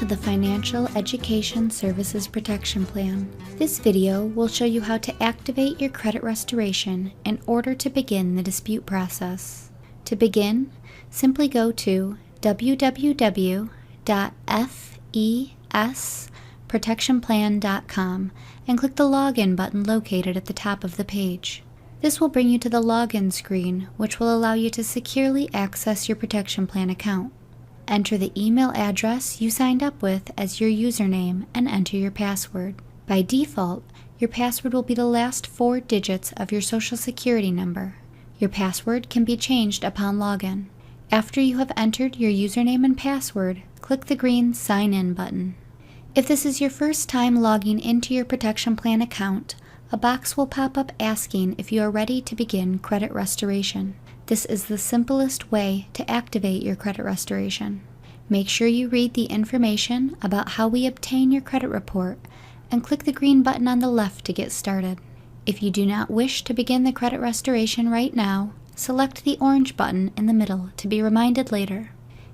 to the Financial Education Services Protection Plan. This video will show you how to activate your credit restoration in order to begin the dispute process. To begin, simply go to www.fesprotectionplan.com and click the Login button located at the top of the page. This will bring you to the Login screen, which will allow you to securely access your Protection Plan account. Enter the email address you signed up with as your username and enter your password. By default, your password will be the last 4 digits of your Social Security number. Your password can be changed upon login. After you have entered your username and password, click the green Sign In button. If this is your first time logging into your Protection Plan account, a box will pop up asking if you are ready to begin credit restoration. This is the simplest way to activate your credit restoration. Make sure you read the information about how we obtain your credit report and click the green button on the left to get started. If you do not wish to begin the credit restoration right now, select the orange button in the middle to be reminded later.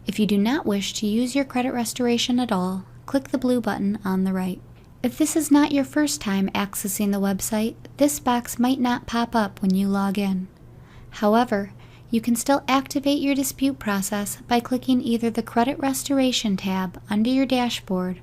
If you do not wish to use your credit restoration at all, click the blue button on the right. If this is not your first time accessing the website, this box might not pop up when you log in. However, you can still activate your dispute process by clicking either the Credit Restoration tab under your dashboard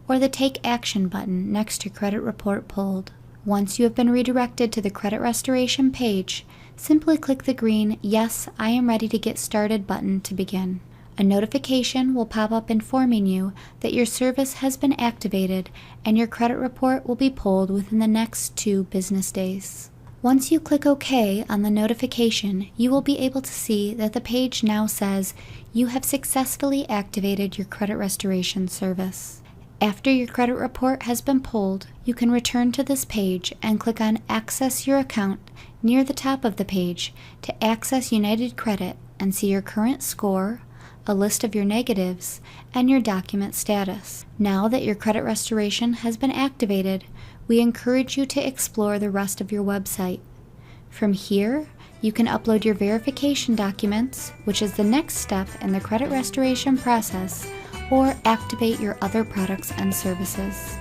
or the Take Action button next to Credit Report Pulled. Once you have been redirected to the Credit Restoration page, simply click the green Yes, I am ready to get started button to begin. A notification will pop up informing you that your service has been activated and your credit report will be pulled within the next 2 business days. Once you click OK on the notification, you will be able to see that the page now says you have successfully activated your credit restoration service. After your credit report has been pulled, you can return to this page and click on Access Your Account near the top of the page to access United Credit and see your current score, a list of your negatives, and your document status. Now that your credit restoration has been activated, we encourage you to explore the rest of your website. From here, you can upload your verification documents, which is the next step in the credit restoration process, or activate your other products and services.